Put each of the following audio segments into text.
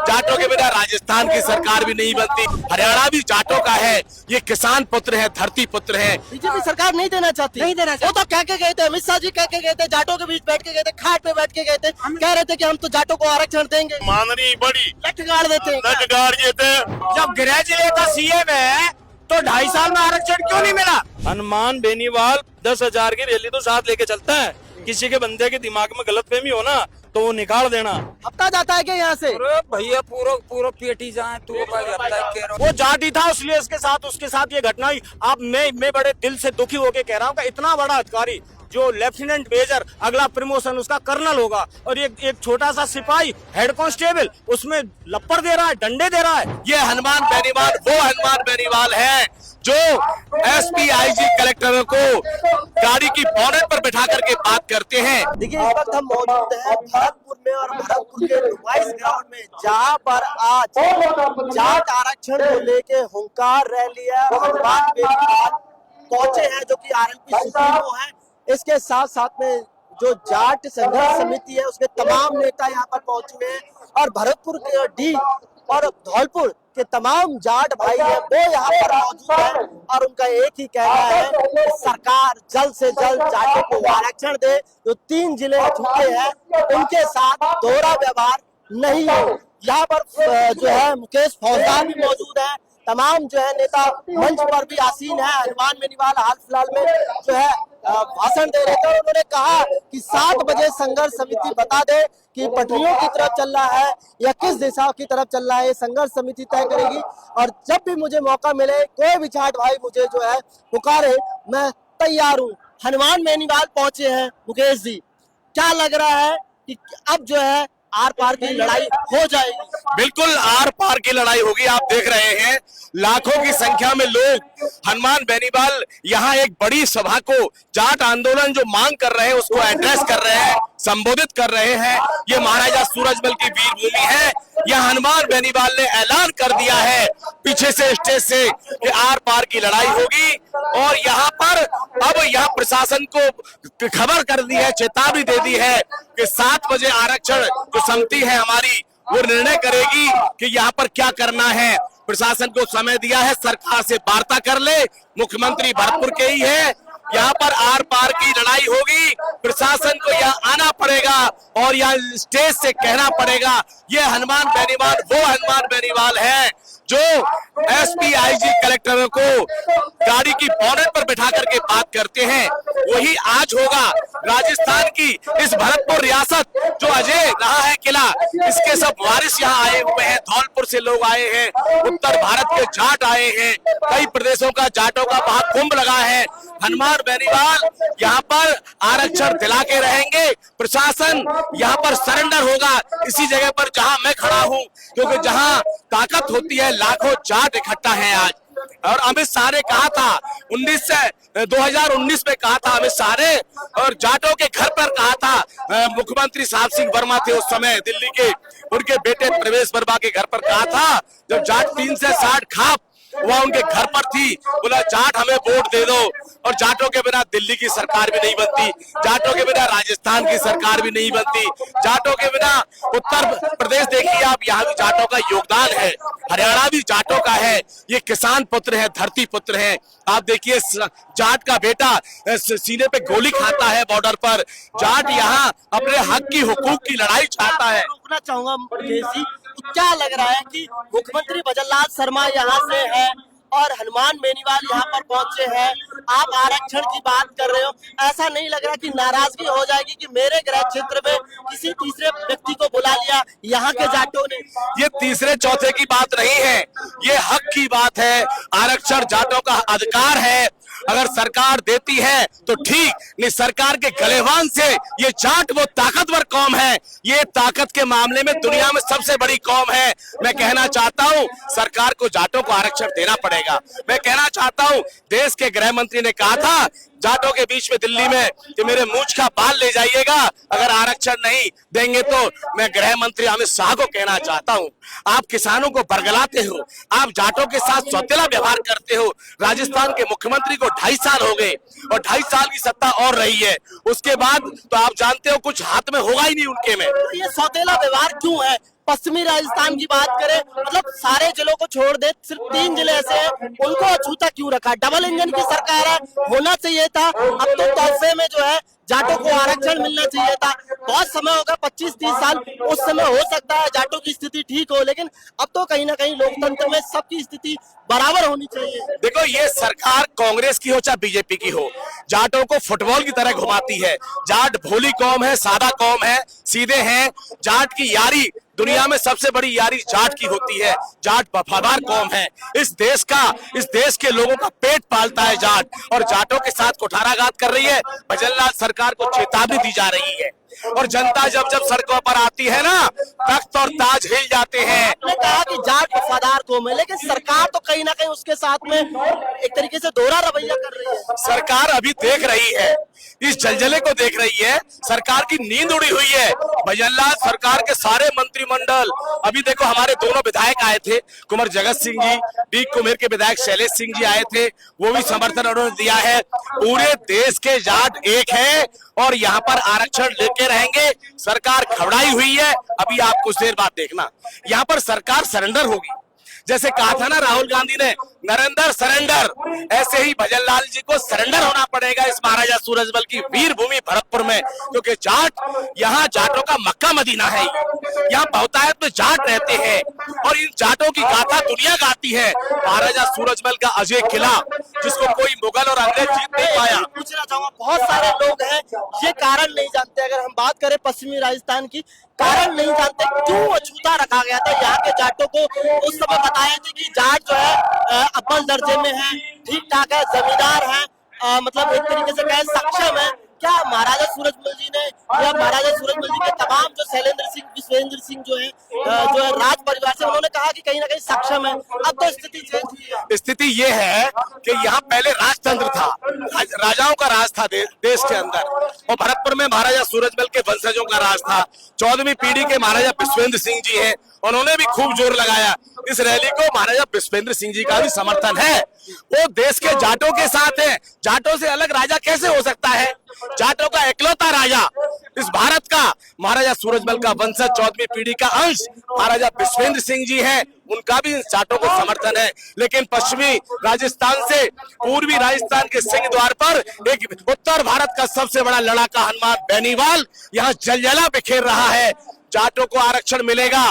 जाटों के बिना राजस्थान की सरकार भी नहीं बनती। हरियाणा भी जाटों का है, ये किसान पुत्र है, धरती पुत्र है। बीजेपी सरकार नहीं देना चाहती। नहीं देना चाहती। वो तो कह के गए थे, अमित शाह जी कह के गए थे, जाटों के बीच बैठ के गए थे, खाट पे बैठ के गए थे, कह रहे थे कि हम तो जाटों को आरक्षण देंगे। माननी बड़ी लठ गाड़ देते हैं। लट गाड़ देते। जब गृह जिले का सीएम है तो 2.5 साल में आरक्षण क्यों नहीं मिला? हनुमान बेनीवाल 10,000 की रैली तो साथ लेके चलता है। किसी के बंदे के दिमाग में गलतफहमी हो ना तो वो निकाल देना। हफ्ता जाता है क्या यहाँ से? अरे भैया पूरा पेटी जाए तो वो जाट ही था, इसलिए उसके साथ ये घटना हुई। अब मैं बड़े दिल से दुखी होके कह रहा हूँ कि इतना बड़ा अधिकारी जो लेफ्टिनेंट मेजर, अगला प्रमोशन उसका कर्नल होगा, और एक छोटा सा सिपाही हेड कांस्टेबल उसमें लप्पर दे रहा है, डंडे दे रहा है। ये हनुमान बेनीवाल वो हनुमान बेनीवाल है जो एसपी आईजी कलेक्टरों को गाड़ी की बोनेट पर बिठा करके बात करते हैं। देखिए, इस वक्त हम मौजूद हैं भरतपुर में, और भरतपुर के वाइस ग्राउंड में, जहाँ पर आज जाट आरक्षण को लेके हुंकार रैली है। हनुमान बेनीवाल पहुंचे हैं जो कि आरएलपी सुप्रीमो है। इसके साथ साथ में जो जाट संघर्ष समिति है उसके तमाम नेता यहाँ पर पहुंचे हैं, और भरतपुर के डी और धौलपुर के तमाम जाट भाई हैं वो यहाँ पर मौजूद हैं, और उनका एक ही कहना है कि सरकार जल्द से जल्द जाटों को आरक्षण दे। जो 3 जिले छूटे हैं उनके साथ दोहरा व्यवहार नहीं हो। यहाँ पर जो है मुकेश फौजदार भी मौजूद है, तमाम जो है नेता मंच पर भी आसीन है। हनुमान बेनीवाल हाल फिलहाल में जो है भाषण दे रहे थे, और उन्होंने कहा कि 7 बजे संघर्ष समिति बता दे कि पटरियों की तरफ चल रहा है या किस दिशा की तरफ चल रहा है, संघर्ष समिति तय करेगी। और जब भी मुझे मौका मिले, कोई भी जाट भाई मुझे जो है पुकारे, मैं तैयार हूँ। हनुमान बेनीवाल पहुंचे हैं। मुकेश जी, क्या लग रहा है कि अब जो है आर पार की लड़ाई हो जाएगी? बिल्कुल आर पार की लड़ाई होगी। आप देख रहे हैं लाखों की संख्या में लोग हनुमान बेनीवाल यहाँ एक बड़ी सभा को, जाट आंदोलन जो मांग कर रहे हैं उसको एड्रेस कर रहे हैं, संबोधित कर रहे हैं। ये महाराजा सूरजमल की वीर भूमि है। यह हनुमान बेनीवाल ने ऐलान कर दिया है पीछे से स्टेज से कि आर पार की लड़ाई होगी, और यहाँ पर अब यहाँ प्रशासन को खबर कर दी है, चेतावनी दे दी है कि 7 बजे आरक्षण जो समिति है हमारी वो निर्णय करेगी कि यहाँ पर क्या करना है। प्रशासन को समय दिया है, सरकार से वार्ता कर ले। मुख्यमंत्री भरतपुर के ही है, यहाँ पर आर पार की लड़ाई होगी। प्रशासन को यहाँ आना पड़ेगा और यहाँ स्टेज से कहना पड़ेगा ये हनुमान बेनीवाल वो हनुमान बेनीवाल है जो एसपी आईजी कलेक्टरों को गाड़ी की बोनेट पर बिठा करके बात करते हैं। वही आज होगा। राजस्थान की इस भरतपुर रियासत जो अजय रहा है किला, इसके सब वारिस यहाँ आए हुए हैं। धौलपुर से लोग आए हैं, उत्तर भारत के जाट आए हैं, कई प्रदेशों का जाटों का महाकुंभ लगा है। हनुमान बेनीवाल यहाँ पर आरक्षण दिला के रहेंगे। प्रशासन यहाँ पर सरेंडर होगा इसी जगह पर जहां मैं खड़ा हूं, क्योंकि जहां ताकत होती है लाखों जाट इकट्ठा हैं आज। और अमित शाह ने कहा था 2019 में कहा था अमित शाह ने, और जाटों के घर पर कहा था मुख्यमंत्री साहब सिंह वर्मा थे उस समय दिल्ली के, उनके बेटे प्रवेश वर्मा के घर पर कहा था, जब जाट 3 से 60 खाप वह उनके घर पर थी, बोला जाट हमें वोट दे दो। और जाटों के बिना दिल्ली की सरकार भी नहीं बनती, जाटों के बिना राजस्थान की सरकार भी नहीं बनती, जाटों के बिना उत्तर प्रदेश देखिए आप, यहाँ भी जाटों का योगदान है। हरियाणा भी जाटों का है, ये किसान पुत्र है, धरती पुत्र है। आप देखिए जाट का बेटा सीने पे गोली खाता है बॉर्डर पर। जाट यहाँ अपने हक की हुकूक की लड़ाई चाहता है। रोकना चाहूंगा मुकेश जी, क्या लग रहा है कि मुख्यमंत्री भजनलाल शर्मा यहाँ से है और हनुमान बेनीवाल यहाँ पर पहुंचे हैं, आप आरक्षण की बात कर रहे हो, ऐसा नहीं लग रहा कि नाराजगी हो जाएगी कि मेरे गृह क्षेत्र में किसी तीसरे व्यक्ति को बुला लिया यहाँ के जाटों ने? ये तीसरे चौथे की बात नहीं है, ये हक की बात है। आरक्षण जाटों का अधिकार है, अगर सरकार देती है तो ठीक, नहीं सरकार के गलेवान से ये जाट वो ताकतवर कौम है, ये ताकत के मामले में दुनिया में सबसे बड़ी कौम है। मैं कहना चाहता हूँ सरकार को जाटों को आरक्षण देना पड़ेगा। मैं कहना चाहता हूँ देश के गृह मंत्री ने कहा था जाटों के बीच में दिल्ली में कि मेरे मूंछ का बाल ले जाइएगा अगर आरक्षण नहीं देंगे तो। मैं गृह मंत्री अमित शाह को कहना चाहता हूं, आप किसानों को बरगलाते हो, आप जाटों के साथ सौतेला व्यवहार करते हो। राजस्थान के मुख्यमंत्री को 2.5 साल हो गए और 2.5 साल की सत्ता और रही है, उसके बाद तो आप जानते हो कुछ हाथ में होगा ही नहीं उनके में। ये सौतेला व्यवहार क्यों है? पश्चिमी राजस्थान की बात करें, मतलब सारे जिलों को छोड़ दे, सिर्फ 3 जिले ऐसे हैं, उनको अछूता क्यों रखा? डबल इंजन की सरकार है, होना चाहिए था। अब तो तोहफे में जो है जाटों को आरक्षण मिलना चाहिए था। बहुत समय होगा, 25-30 साल, उस समय हो सकता है जाटों की स्थिति ठीक हो, लेकिन अब तो कहीं ना कहीं लोकतंत्र में सबकी स्थिति बराबर होनी चाहिए। देखो, ये सरकार कांग्रेस की हो चाहे बीजेपी की हो, जाटों को फुटबॉल की तरह घुमाती है। जाट भोली कौम है, सादा कौम है, सीधे हैं। जाट की यारी दुनिया में सबसे बड़ी यारी जाट की होती है। जाट वफादार कौम है। इस देश के लोगों का पेट पालता है जाट, और जाटों के साथ कुठाराघात कर रही है। भजनलाल सरकार को चेतावनी दी जा रही है, और जनता जब जब सड़कों पर आती है ना, तख्त और ताज हिल जाते हैं। आपने कहा कि जाट वफादार कौम है, लेकिन सरकार तो कहीं ना कहीं उसके साथ में एक तरीके से दोहरा रवैया कर रही है। सरकार अभी देख रही है, इस जलजले को देख रही है। सरकार की नींद उड़ी हुई है। भजनलाल सरकार के सारे मंत्रिमंडल, अभी देखो हमारे दोनों विधायक आए थे, कुंवर जगत सिंह जी, डी कुमेर के विधायक शैलेश सिंह जी आए थे, वो भी समर्थन उन्होंने दिया है। पूरे देश के जाट एक है, और यहाँ पर आरक्षण लेके रहेंगे। सरकार घबराई हुई है। अभी आप कुछ देर बाद देखना, यहाँ पर सरकार सरेंडर होगी। जैसे कहा था ना राहुल गांधी ने, नरेंद्र सरेंडर, ऐसे ही भजनलाल जी को सरेंडर होना पड़ेगा इस महाराजा सूरजमल की वीर भूमि भरतपुर में, क्योंकि जाट, यहाँ जाटों का मक्का मदीना है। यहाँ बहुतायत में जाट रहते हैं, और इन जाटों की गाथा दुनिया गाती है। महाराजा सूरजमल का अजय किला, जिसको कोई मुगल और अंग्रेज जीत नहीं पाया। पूछना चाहूंगा, बहुत सारे लोग हैं ये कारण नहीं जानते, अगर हम बात करें पश्चिमी राजस्थान की, कारण नहीं जानते क्यों अछूता रखा गया था यहाँ के जाटों को। उस समय बताया था कि जाट जो है अव्वल दर्जे में है, ठीक ठाक है, जमींदार है, मतलब एक तरीके से कहें सक्षम है। क्या महाराजा सूरजमल जी ने, या महाराजा सूरजमल जी के तमाम जो शैलेंद्र सिंह, विश्वेंद्र सिंह जो है राज परिवार से, उन्होंने कहा कि कहीं ना कहीं सक्षम है। अब तो स्थिति चेंज हुई है। स्थिति ये है कि यहाँ पहले राजतंत्र था, राजाओं का राज था देश के अंदर, और भरतपुर में महाराजा सूरजमल के वंशजों का राज था। 14वीं पीढ़ी के महाराजा विश्वेंद्र सिंह जी हैं, उन्होंने भी खूब जोर लगाया। इस रैली को महाराजा विश्वेंद्र सिंह जी का भी समर्थन है। वो देश के जाटों के साथ है। जाटों से अलग राजा कैसे हो सकता है? जाटों का इकलौता राजा इस भारत का महाराजा सूरजमल का वंशज, 14वीं पीढ़ी का अंश महाराजा विश्वेंद्र सिंह जी हैं, उनका भी जाटों को समर्थन है। लेकिन पश्चिमी राजस्थान से पूर्वी राजस्थान के सिंह द्वार पर एक उत्तर भारत का सबसे बड़ा लड़ाका हनुमान बेनीवाल यहाँ जलजला बिखेर रहा है। जाटों को आरक्षण मिलेगा।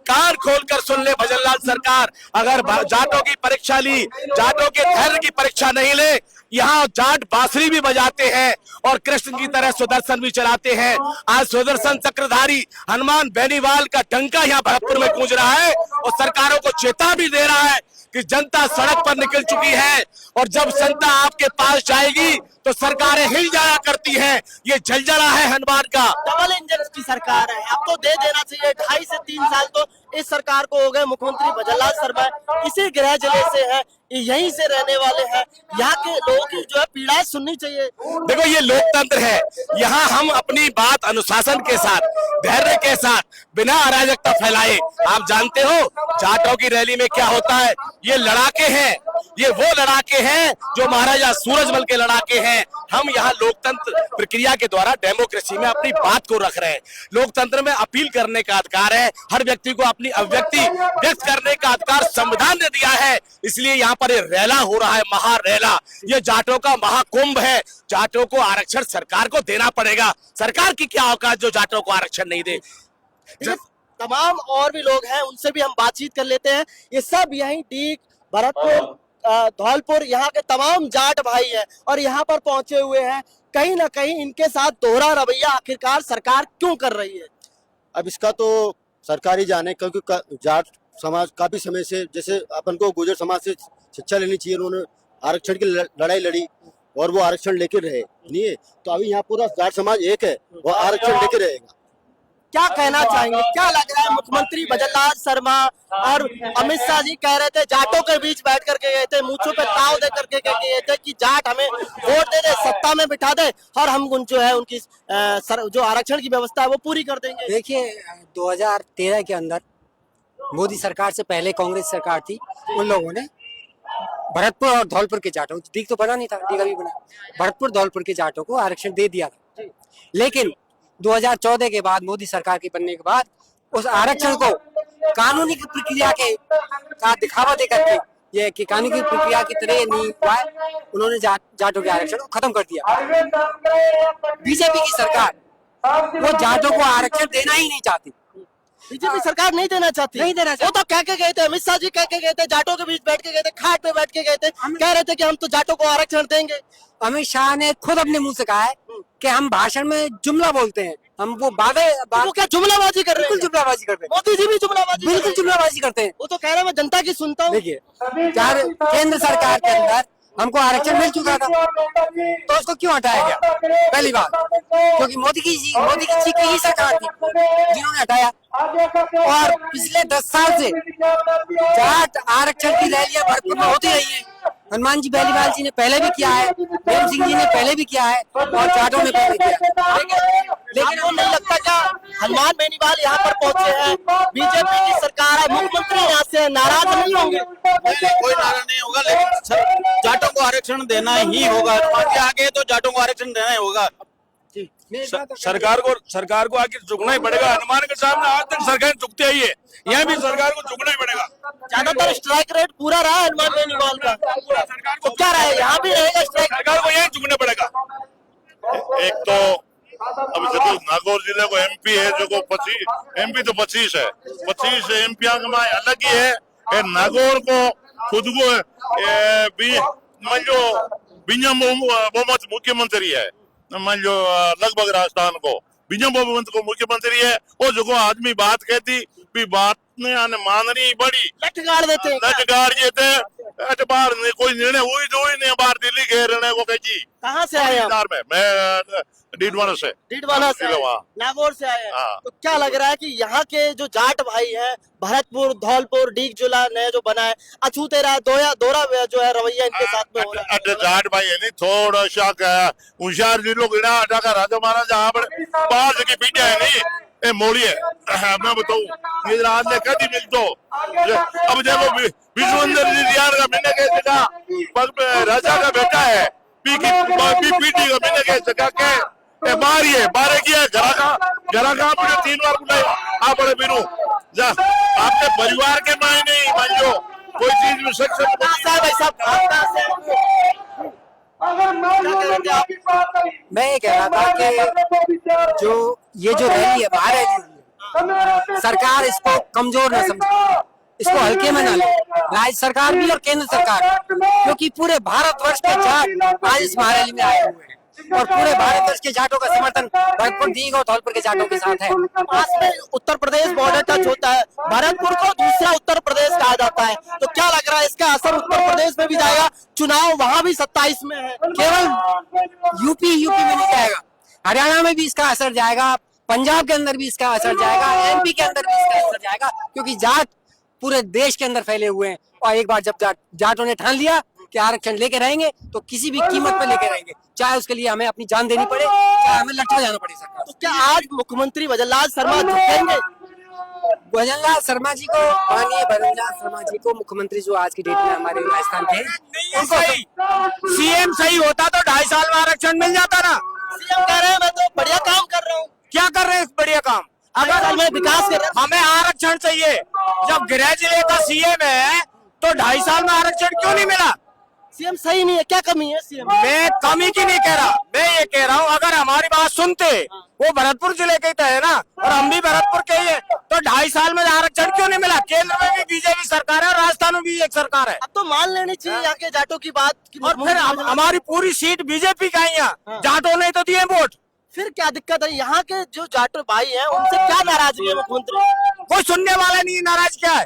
कान खोलकर सुन ले भजनलाल सरकार, अगर जाटों की परीक्षा ली, जाटों के धैर्य की परीक्षा नहीं ले, यहाँ जाट बांसुरी भी बजाते हैं और कृष्ण की तरह सुदर्शन भी चलाते हैं। आज सुदर्शन चक्रधारी हनुमान बेनीवाल का डंका यहाँ भरतपुर में गूंज रहा है, और सरकारों को चेता भी दे रहा है कि जनता सड़क पर निकल चुकी है, और जब जनता आपके पास जाएगी तो सरकारें हिल जाया करती हैं। ये जलजला है हनुमान का। डबल इंजन की सरकार है, अब तो दे देना चाहिए। 2.5 से 3 साल तो इस सरकार को हो गए। मुख्यमंत्री भजनलाल शर्मा इसी गृह जिले से है, यहीं से रहने वाले हैं। यहाँ के लोगों की जो है पीड़ाएं सुननी चाहिए। देखो, ये लोकतंत्र है। यहाँ हम अपनी बात अनुशासन के साथ, धैर्य के साथ, बिना अराजकता फैलाए, आप जानते हो जाटों की रैली में क्या होता है। ये लड़ाके हैं, ये वो लड़ाके हैं जो महाराजा सूरजमल के लड़ाके हैं। हम यहाँ लोकतंत्र प्रक्रिया के द्वारा डेमोक्रेसी में अपनी बात को रख रहे हैं। लोकतंत्र में अपील करने का अधिकार है, हर व्यक्ति को अपनी अभिव्यक्ति व्यक्त करने का अधिकार संविधान ने दिया है। इसलिए यहाँ पर ये रैला हो रहा है, महारैला। ये जाटों का महाकुंभ है। जाटों को आरक्षण सरकार को देना पड़ेगा। सरकार की क्या औकात जो जाटों को आरक्षण नहीं दे। तमाम और भी लोग हैं, उनसे भी हम बातचीत कर लेते हैं। ये सब यहीं डीग, भरतपुर, धौलपुर, यहाँ के तमाम जाट भाई हैं और यहाँ पर पहुंचे हुए हैं। कहीं ना कहीं इनके साथ दोहरा रवैया आखिरकार सरकार क्यों कर रही है? अब इसका तो सरकार ही जाने, क्योंकि जाट समाज काफी समय से, जैसे अपन को गुर्जर समाज से शिक्षा लेनी चाहिए, उन्होंने आरक्षण की लड़ाई लड़ी और वो आरक्षण लेके रहे, नहीं है? तो अभी यहाँ पूरा जाट समाज एक है, वो आरक्षण लेके रहेगा। क्या कहना चाहेंगे, क्या लग रहा है? मुख्यमंत्री भजनलाल शर्मा और अमित शाह जी कह रहे थे, जाटों के बीच बैठ करके गए थे, मूंछों पे ताव दे करके गए थे कि जाट हमें वोट दे दे, सत्ता में बिठा दे और हम जो है उनकी जो आरक्षण की व्यवस्था है वो पूरी कर देंगे। देखिए, 2013 के अंदर मोदी सरकार से पहले कांग्रेस सरकार थी, उन लोगों ने भरतपुर और धौलपुर के जाटों, डीग तो बना नहीं था, डीग अभी बना, भरतपुर धौलपुर के जाटों को आरक्षण दे दिया था। लेकिन 2014 के बाद, मोदी सरकार के बनने के बाद उस आरक्षण को कानूनी की प्रक्रिया के का दिखावा दे करके ये कि कानूनी की प्रक्रिया की तरह नहीं हुआ है, उन्होंने जाटों के आरक्षण को खत्म कर दिया। बीजेपी की सरकार वो जाटों को आरक्षण देना ही नहीं चाहती। बीजेपी सरकार नहीं देना चाहती। नहीं देना चाहती। वो तो कह के गए थे, अमित शाह जी कह के गए थे, जाटों के बीच बैठ के गए थे, खाट पे बैठ के गए थे, कह रहे थे कि हम तो जाटों को आरक्षण देंगे। अमित शाह ने खुद अपने मुंह से कहा है कि हम भाषण में जुमला बोलते हैं, हम वो वो क्या जुमलाबाजी कर रहे बिल्कुल हैं? जुमलाबाजी करते हैं, मोदी जी भी जुमलाबाजी कर रहे बिल्कुल हैं। जुमलाबाजी करते हैं। वो तो कह रहे हैं मैं जनता की सुनता हूँ। देखिए, केंद्र सरकार के अंदर हमको आरक्षण मिल चुका था, तो उसको क्यों हटाया गया? पहली बात, क्योंकि मोदी की जी की ही सरकार थी जिन्होंने हटाया। और पिछले 10 साल से जाट आरक्षण की रैलियां भरतपुर में होती रही है। हनुमान जी बेनीवाल जी ने पहले भी किया है, प्रेम सिंह जी ने पहले भी किया है, और जाटों ने पहले किया। लेकिन वो नहीं लगता क्या हनुमान बेनीवाल यहाँ पर पहुंचे हैं, बीजेपी की सरकार है, मुख्यमंत्री यहाँ से नाराज नहीं होंगे? कोई नारा नहीं होगा, लेकिन जाटों को आरक्षण देना ही होगा। हनुमान जी आगे तो जाटों को आरक्षण देना ही होगा। सरकार को आखिर झुकना ही पड़ेगा। हनुमान के सामने आज तक सरकार झुकती आई है, यहाँ भी सरकार को झुकना ही पड़ेगा। ज्यादातर स्ट्राइक रेट पूरा रहा है हनुमान बेनीवाल का, सरकार तो क्या रहे यहाँ भी रहेगा स्ट्राइक? सरकार को यही झुकना पड़ेगा। एक तो अब जो नागौर जिले को एमपी है, जो को 25 एमपी तो 25 है, 25 एमपी अलग ही है। नागौर को खुद को मान लो बिना बहुमत मुख्यमंत्री है, मान लो लगभग राजस्थान को बिना बहुमत को मुख्यमंत्री है। और जो को आदमी बात कहती भी बात ने आने माननी बड़ी लठगाड़ देते हैं क्या? लटगाड़ जेते बाहर कोई निर्णय हुई तो हुई नहीं, बाहर दिल्ली के निर्णय को कही। कहाँ से आए आप? में मैं डीडवाना से आए, नागौर से आए हैं। हाँ। तो क्या लग रहा है कि यहाँ के जो जाट भाई हैं, भरतपुर, धौलपुर, डीग जिला नया जो बना है, अछूते रहा दोरा जो है रवैया इनके साथ में हो रहा है? जाट भाई है नहीं, थोड़ा सा होशियार जिलों को राजा महाराजा बाहर की पीछे है नहीं, ये मोड़ी है। मैं बताऊं ये रात ने कभी मिल तो अब देखो विश्वंदर जी का मैंने कह सका राजा का बेटा है, पीटी का मैंने कह सका के बारे किया घरा का आपने 3 बार बुलाए आप बड़े बिरू जा आपके परिवार के मायने ही मान लो कोई चीज में मैं ये कह रहा था कि जो ये जो रैली है, बाहर रैली हुई है, सरकार इसको कमजोर न समझे, इसको हल्के में न ले, राज्य सरकार भी और केंद्र सरकार भी, क्योंकि पूरे भारतवर्ष के जाट आज इस महारैली में आए हुए हैं और पूरे भारतवर्ष के जाटों का समर्थन भरतपुर, दीग और धौलपुर के जाटों के साथ है। पास में उत्तर प्रदेश बॉर्डर टच होता है, भरतपुर को दूसरा उत्तर प्रदेश कहा जाता है, तो क्या लग रहा है इसका असर उत्तर प्रदेश में भी जाएगा? चुनाव वहाँ भी 27 में है, केवल यूपी में नहीं जाएगा, हरियाणा में भी इसका असर जाएगा, पंजाब के अंदर भी इसका असर जाएगा, एमपी के अंदर भी इसका असर जाएगा, क्योंकि जाट पूरे देश के अंदर फैले हुए हैं। और एक बार जब जाटों ने ठान लिया कि आरक्षण लेके रहेंगे तो किसी भी कीमत पे लेके रहेंगे, चाहे उसके लिए हमें अपनी जान देनी पड़े, चाहे हमें लटका जाना पड़े सरकार। तो क्या आज मुख्यमंत्री भजनलाल शर्मा झुकेंगे? भजनलाल शर्मा जी को, माननीय भजनलाल शर्मा जी को मुख्यमंत्री जो आज की डेट में हमारे राजस्थान के उनको सीएम सही होता तो 2.5 साल में आरक्षण मिल जाता ना। सीएम कह रहे हैं मैं तो बढ़िया काम कर रहा हूँ। क्या कर रहे हैं इस बढ़िया काम? अगर हमें विकास कर रहे हैं, हमें आरक्षण चाहिए। जब गृह जिले का सीएम है तो 2.5 साल में आरक्षण क्यों नहीं मिला? सीएम सही नहीं है, क्या कमी है सीएम? मैं कमी की नहीं कह रहा, मैं ये कह रहा हूँ अगर हमारी बात सुनते, वो भरतपुर जिले के तो है ना और हम भी भरतपुर के ही है, तो 2.5 साल में आरक्षण क्यों नहीं मिला? केंद्र में भी बीजेपी सरकार है और राजस्थान में भी एक सरकार है। अब तो मान लेनी चाहिए यहाँ के जाटों की बात और फिर हमारी पूरी सीट बीजेपी का ही है, जाटों ने तो दिए वोट। फिर क्या दिक्कत है? यहाँ के जो जाटो भाई हैं उनसे क्या नाराजगी है मुख्यमंत्री? कोई सुनने वाला नहीं, नाराज क्या है?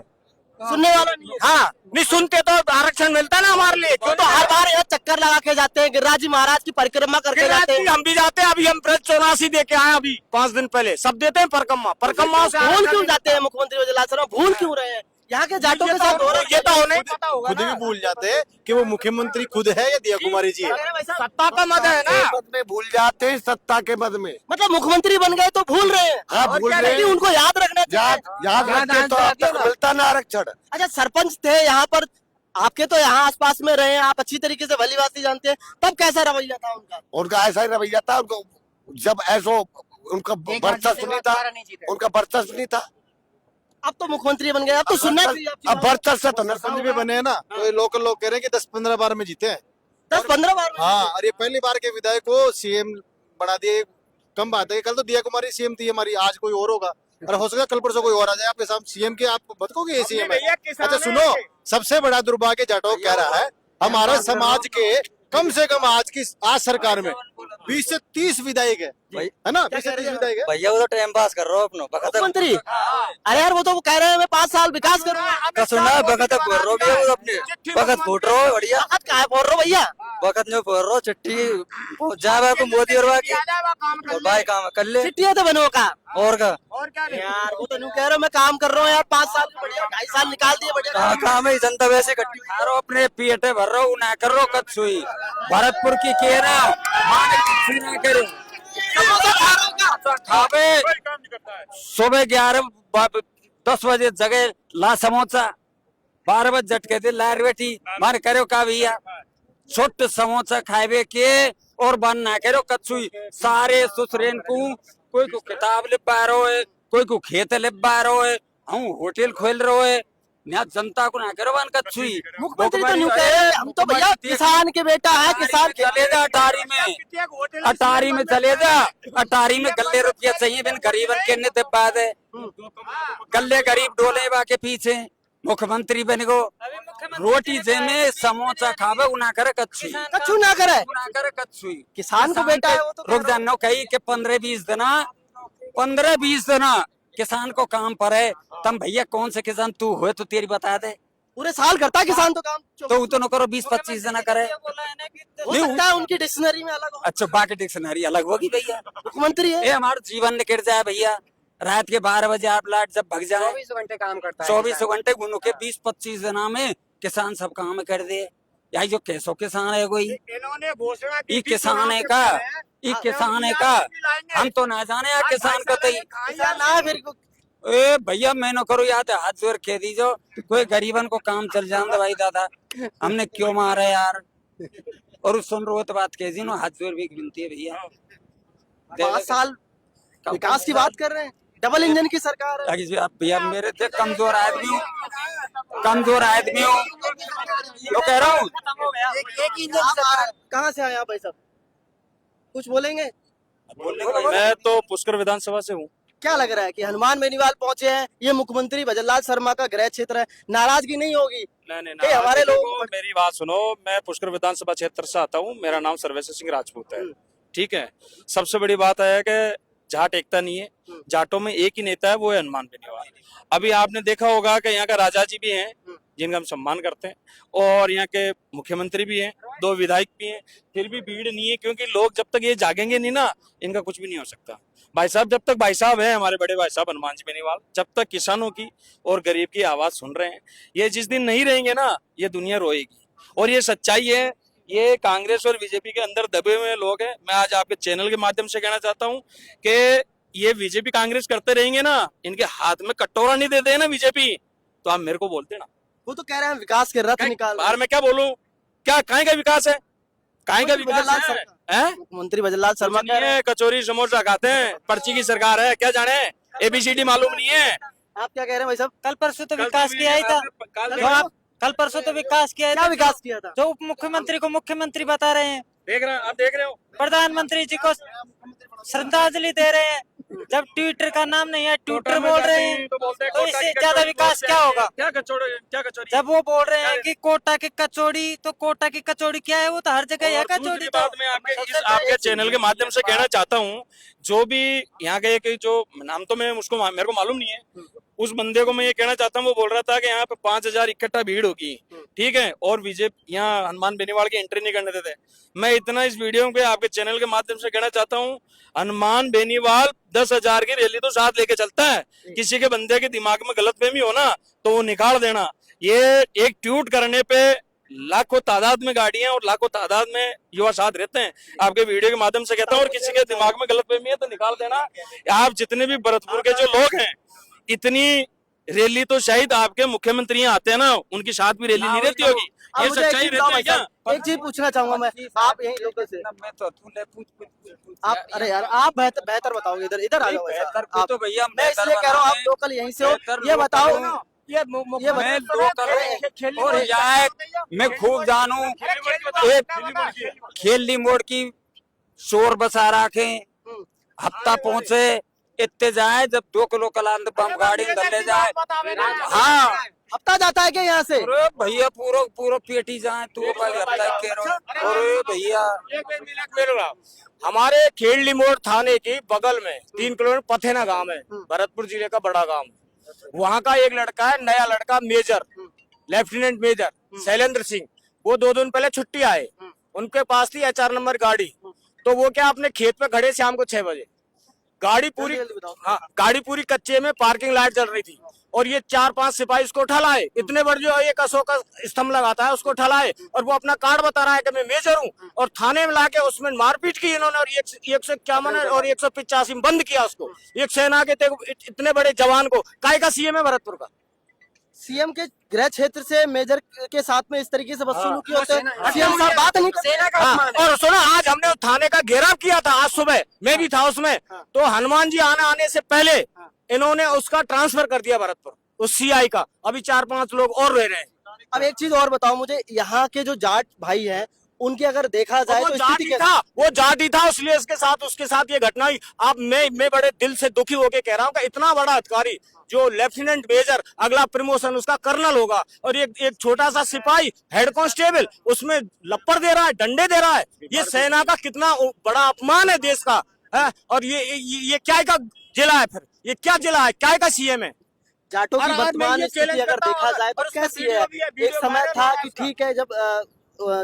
सुनने वाला नहीं है। हाँ, नहीं सुनते तो आरक्षण मिलता ना हमारे लिए। क्यों तो हर बार यहाँ चक्कर लगा के जाते हैं, गिरिराज जी महाराज की परिक्रमा करके जाते हैं। हम भी जाते हैं, अभी हम ब्रज 84 दे के आए, अभी 5 दिन पहले सब देते हैं परिक्रमा से। भूल क्यों जाते हैं मुख्यमंत्री भजनलाल शर्मा? भूल क्यों रहे हैं? यहाँ के जाटों के साथ हो रहा है, ये तो उन्हें पता होगा। खुद भी भूल जाते हैं कि वो मुख्यमंत्री खुद है या दिया कुमारी जी है। सत्ता का मत है ना, पद में भूल जाते हैं, सत्ता के पद में। मतलब मुख्यमंत्री बन गए तो भूल रहे हैं। हाँ, भूल रहे हैं। उनको याद रखना चाहिए। याद रखते तो अब तक मिलता ना आरक्षण। अच्छा, सरपंच थे यहाँ पर, आपके तो यहाँ आसपास में रहे हैं, आप अच्छी तरीके से भली बात जानते हैं, तब कैसा रवैया था उनका? उनका ऐसा ही रवैया था, उनको जब ऐसा उनका वर्चस्व नहीं था, उनका वर्चस्व नहीं था, अब तो मुख्यमंत्री बन गए, अब तो सुनना चाहिए आपकी अब बात। बर्तरसा तो सरपंच भी बने हैं ना, तो ये लोकल लोग कह रहे हैं कि 10-15 बार में जीते हैं। 10-15 बार में। हाँ, और ये पहली बार के विधायक को सीएम बना दिए। कम बात है, कल तो दिया कुमारी सीएम थी हमारी, आज कोई और होगा, और हो सकता है कल परसों कोई और आ जाए आपके साथ सीएम के। आप बताओगे ये सीएम है? अच्छा सुनो, सबसे बड़ा दुर्भाग्य जाटव कह रहा है, हमारे समाज के कम से कम आज सरकार में 20 से 30 विधायक है ना, 20 से 30 विधायक है। भैया वो तो टाइम पास कर रहा हो अपना मुख्यमंत्री, अरे यार वो तो कह रहे हैं मैं 5 साल विकास करूंगा। सुना बखत बोल रहा भैया वो अपने बखत फूट रहा हो बढ़िया वक्त कहाँ बोल रहे हो भैया? बखत जो बोल रहा हो चिट्ठी पहुंच जाए को मोदी और भाई काम कर ले चिट्ठी है तो बनो का और का यार, वो तो नहीं कह रहे हो मैं काम कर रहा हूँ यार 5 साल बढ़िया, 2.5 साल निकाल दिए बढ़िया। कहाँ काम है जनता वैसे इकट्ठी खा रहा हो अपने पेटे भर रहा हो ना कर रहा हो कद सुई भरतपुर की केरा ना करो खावे सुबह 11-10 बजे जगह ला समोसा 12 बजे झटके थे लार बेटी मार करो का भैया छोट समोसा खावे के और बन ना करो कच्छुई सारे सुसरेन को कोई को किताब लिख पा रहा है कोई को खेत लिख पा रहा है हम होटल खोल रहे है यहाँ जनता को ना करो बन कच्छुई मुख्यमंत्री तो नहीं कह रहे, हम तो भैया किसान के बेटा है, किसान के चले जा अटारी में चले जा अटारी में गले रुपया चाहिए बिन गरीबन के ने बाद है गले गरीब डोले बा के पीछे मुख्यमंत्री बन गो रोटी जे में समोसा खावे उना करे कच्छुई कछु ना करे, उना करे कच्छुई किसान को बेटा है वो तो। रुक जानो कही के 15-20 दिना किसान को काम पर है तम भैया कौन से किसान तू हुए तो तेरी बता दे पूरे साल करता है किसान तो काम। तो वो तो न करो 20-25 जना करे हो सकता है उनकी डिक्शनरी में अलग हो। अच्छा बाकी डिक्शनरी अलग होगी भैया मुख्यमंत्री है ये हमारा जीवन निकट जाए भैया रात के 12 बजे आप लाइट जब भग जाए 24 घंटे काम करता है 24 घंटे गुनो के 20-25 जना में किसान सब काम कर दे यही जो कैसो किसान है कोई ये किसान है का ये किसान है का हम तो ना जाने यार किसान का तो किसान ना फिर ए भैया मैं न करो याद है हाथ जोड़ के दीजो कोई गरीबन को काम चल जान दे भाई दादा हमने क्यों मारा यार और सुन रो तो बात कह दी ना हाथ जोड़ भी विनती है भैया 5 साल विकास की बात कर रहे हैं, डबल इंजन की सरकार है। भैया मेरे से कमजोर आदमी हूँ तो कह रहा हूँ एक इंजन की सरकार। कहाँ से आए आप भाई साहब, कुछ बोलेंगे? मैं तो पुष्कर विधानसभा से हूँ। क्या लग रहा है कि हनुमान बेनीवाल पहुंचे हैं, ये मुख्यमंत्री भजनलाल शर्मा का गृह क्षेत्र है, नाराजगी नहीं होगी? नहीं हमारे लोग मेरी बात सुनो, मैं पुष्कर विधानसभा क्षेत्र से आता हूँ, मेरा नाम सर्वेश्वर सिंह राजपूत है, ठीक है। सबसे बड़ी बात है कि जाट एकता नहीं है, जाटों में एक ही नेता है, वो है हनुमान बेनीवाल। अभी आपने देखा होगा कि यहाँ का राजा जी भी हैं जिनका हम सम्मान करते हैं और यहाँ के मुख्यमंत्री भी हैं, 2 विधायक भी हैं, फिर भी भीड़ नहीं है क्योंकि लोग जब तक ये जागेंगे नहीं ना इनका कुछ भी नहीं हो सकता। भाई साहब जब तक भाई साहब हैं हमारे बड़े भाई साहब हनुमान जी बेनीवाल, जब तक किसानों की और गरीब की आवाज सुन रहे हैं, ये जिस दिन नहीं रहेंगे ना ये दुनिया रोएगी। और ये सच्चाई है, ये कांग्रेस और बीजेपी के अंदर दबे हुए लोग हैं। मैं आज आपके चैनल के माध्यम से कहना चाहता हूँ कि ये बीजेपी कांग्रेस करते रहेंगे ना, इनके हाथ में कटोरा नहीं देते हैं ना बीजेपी, तो आप मेरे को बोलते ना। वो तो कह रहे हैं विकास के रथ निकाल। बाहर में क्या बोलूं, क्या काहे का विकास है, काहे का विकास है? मुख्यमंत्री भजनलाल शर्मा कह रहे हैं कचौरी समोसा खाते हैं, पर्ची की सरकार है, क्या जाने ABCD मालूम नहीं है। आप क्या कह रहे हैं भाई साहब? कल परसों तो विकास किया ही था, कल परसों तो विकास किया क्या विकास किया था? जो उप मुख्यमंत्री को मुख्यमंत्री बता रहे हैं, आप देख रहे हो, प्रधानमंत्री जी को श्रद्धांजलि दे रहे हैं, जब ट्विटर का नाम नहीं है ट्विटर बोल रहे हैं, तो इससे ज्यादा विकास क्या होगा? क्या कचौड़ी जब वो बोल रहे हैं कि कोटा की कचौड़ी, तो कोटा की कचौड़ी क्या है? वो तो हर जगह है कचौड़ी। बात मैं आपके चैनल के माध्यम से कहना चाहता हूँ, जो भी यहाँ के जो नाम तो मैं उसको मेरे को मालूम नहीं है, उस बंदे को मैं ये कहना चाहता हूँ, वो बोल रहा था कि यहाँ पे 5000 इकट्ठा भीड़ होगी, ठीक है, और बीजेपी यहाँ हनुमान बेनीवाल की एंट्री नहीं करने देते। मैं इतना इस वीडियो पे आपके चैनल के माध्यम से कहना चाहता हूँ, हनुमान बेनीवाल 10,000 की रैली तो साथ लेके चलता है, किसी के बंदे के दिमाग में गलतफहमी हो ना तो वो निकाल देना। ये एक ट्वीट करने पे लाखों तादाद में गाड़ियां और लाखों तादाद में युवा साथ रहते हैं। आपके वीडियो के माध्यम से कहता हूँ, और किसी के दिमाग में गलतफहमी है तो निकाल देना। आप जितने भी भरतपुर के जो लोग हैं, इतनी रैली तो शायद आपके मुख्यमंत्री आते हैं ना, उनकी साथ भी रैली नहीं रहती होगी। अब ये मुझे एक सच्चाई चीज बताओ रहती है भाई क्या? साहब, एक चीज पूछना चाहूंगा मैं, आप यही लोकल से, मैं तो पूछ आप अरे यार आप बेहतर बताओगे, इधर इधर आ जाओ भाई साहब। आप तो भैया मैं इसलिए कह रहा हूँ आप लोकल यहीं से हो, ये बताओ ये मैं लोकल और जाए मैं खूब जानू एक खेली मोड़ की शोर बसा रखे हफ्ता पहुंचे इतने जाए जब 2 किलो कलांद बम गाड़ी में ले जाए। हाँ हफ्ता जाता है क्या यहाँ से? अरे भैया पूरा पूरा पेटी जाए तो हफ्ता के अरे भैया हमारे खेड़ली मोड़ थाने के बगल में 3 किलोमीटर पथेना गांव है, भरतपुर जिले का बड़ा गांव। वहाँ का एक लड़का है, नया लड़का major, lieutenant major Shailendra Singh, वो 2 दिन पहले छुट्टी आए, उनके पास थी HR नंबर गाड़ी, तो वो क्या अपने खेत पे खड़े शाम को 6 बजे, गाड़ी पूरी, हाँ गाड़ी पूरी कच्चे में, पार्किंग लाइट जल रही थी, और ये 4-5 सिपाही उसको ठलाए, इतने बड़े जो एक अशोक का स्तंभ लगाता है उसको ठलाए, और वो अपना कार्ड बता रहा है कि मैं मेजर हूँ, और थाने में लाके उसमें मारपीट की इन्होंने, और 151 और 185 में बंद किया उसको। एक सेना के इतने बड़े जवान को, काय का CM है भरतपुर का, सीएम के गृह क्षेत्र से मेजर के साथ में इस तरीके से बदसलूकी होते हैं, सीएम साहब बात नहीं करते। हाँ, और सुनो आज हमने थाने का घेराव किया था, आज सुबह मैं भी था उसमें, तो हनुमान जी आने से पहले इन्होंने उसका ट्रांसफर कर दिया भरतपुर, उस CI का, अभी 4-5 लोग और रह रहे हैं। अब एक चीज और बताओ मुझे, यहाँ के जो जाट भाई हैं उनकी अगर देखा जाए वो तो जाट स्थिति ही कैसी? था, वो जाट ही था, इसलिए उसके साथ ये घटना हुई। अब मैं बड़े दिल से दुखी होके कह रहा हूँ कि इतना बड़ा अधिकारी जो लेफ्टिनेंट मेजर, अगला प्रमोशन उसका कर्नल होगा, और एक छोटा सा सिपाही हेड कांस्टेबल उसमें लपड़ दे रहा है, डंडे दे रहा है। ये सेना का कितना बड़ा अपमान है देश का है? और ये क्या का जिला है, फिर ये क्या जिला है, क्या का CM है? जाटों की और आज मैं वर्तमान ये स्थिति चैलेंज अगर करता देखा हूँ, जाए तो और उसका कैसी वीडियो है? भी है, एक वीडियो समय वायरल था है कि उसका। ठीक है,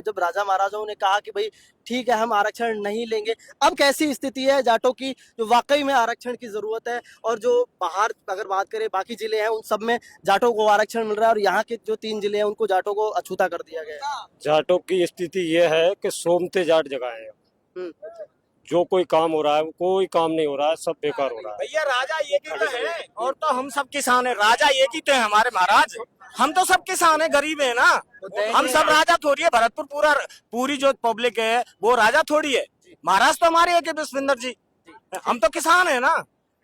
जब राजा महाराजाओं ने कहा कि भाई ठीक है हम आरक्षण नहीं लेंगे, अब कैसी स्थिति है जाटों की, जो वाकई में आरक्षण की जरूरत है, और जो बाहर अगर बात करें बाकी जिले हैं उन सब में जाटों को आरक्षण मिल रहा है, और यहाँ के जो 3 जिले हैं उनको जाटों को अछूता कर दिया गया है। जाटों की स्थिति ये है कि सोमते जाट जगह है, जो कोई काम हो रहा है कोई काम नहीं हो रहा है, सब बेकार हो रहा है। भैया राजा एक ही तो है, और तो हम सब किसान है, राजा एक ही तो है हमारे महाराज, हम तो सब किसान है, गरीब है ना, हम सब राजा थोड़ी है। भरतपुर पूरी जो पब्लिक है वो राजा थोड़ी है, महाराज तो हमारे एक है विश्वेंद्र जी, हम तो किसान है ना।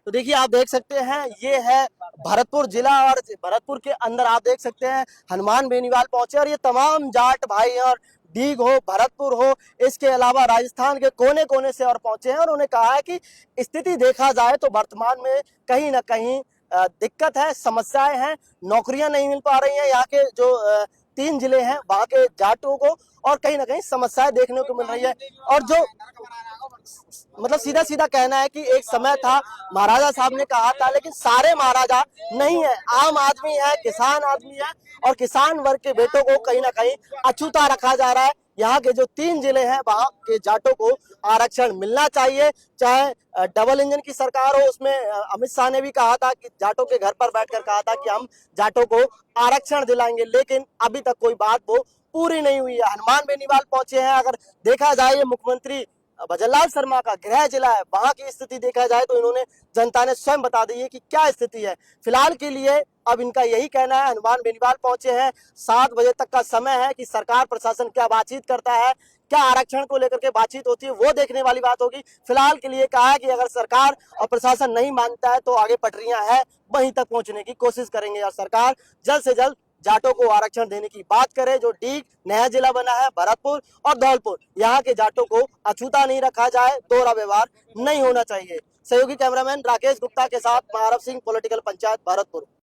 तो देखिए आप देख सकते हैं ये है भरतपुर जिला, और भरतपुर के अंदर आप देख सकते हैं हनुमान बेनीवाल पहुंचे, और ये तमाम जाट भाई और डीग हो, भरतपुर हो, इसके अलावा राजस्थान के कोने कोने से और पहुंचे हैं, और उन्होंने कहा है कि स्थिति देखा जाए तो वर्तमान में कहीं ना कहीं दिक्कत है, समस्याएं हैं, नौकरियां नहीं मिल पा रही हैं यहाँ के जो 3 जिले हैं वहां के जाटों को, और कहीं ना कहीं समस्याएं देखने को मिल रही है। और जो मतलब सीधा सीधा कहना है कि एक समय था, महाराजा साहब ने कहा था, लेकिन सारे महाराजा नहीं है, आम आदमी है, किसान आदमी है, और किसान वर्ग के बेटों को कहीं ना कहीं अछूता रखा जा रहा है। यहाँ के जो 3 जिले हैं वहां के जाटों को आरक्षण मिलना चाहिए, चाहे डबल इंजन की सरकार हो, उसमें अमित शाह ने भी कहा था कि जाटों के घर पर बैठकर कहा था कि हम जाटों को आरक्षण दिलाएंगे, लेकिन अभी तक कोई बात वो पूरी नहीं हुई है। हनुमान बेनीवाल पहुंचे हैं, अगर देखा जाए ये मुख्यमंत्री भजनलाल शर्मा का गृह जिला है, वहां की स्थिति देखा जाए तो इन्होंने जनता ने स्वयं बता दी है कि क्या स्थिति है। फिलहाल के लिए अब इनका यही कहना है, हनुमान बेनीवाल पहुंचे हैं, 7 बजे तक का समय है कि सरकार प्रशासन क्या बातचीत करता है, क्या आरक्षण को लेकर के बातचीत होती है, वो देखने वाली बात होगी। फिलहाल के लिए कहा है कि अगर सरकार और प्रशासन नहीं मानता है तो आगे पटरियां हैं, वहीं तक पहुंचने की कोशिश करेंगे, और सरकार जल्द से जल्द जाटों को आरक्षण देने की बात करे। जो डीग नया जिला बना है, भरतपुर और धौलपुर, यहाँ के जाटों को अछूता नहीं रखा जाए, दोहरा व्यवहार नहीं होना चाहिए। सहयोगी कैमरामैन राकेश गुप्ता के साथ महारव सिंह, पॉलिटिकल पंचायत, भरतपुर।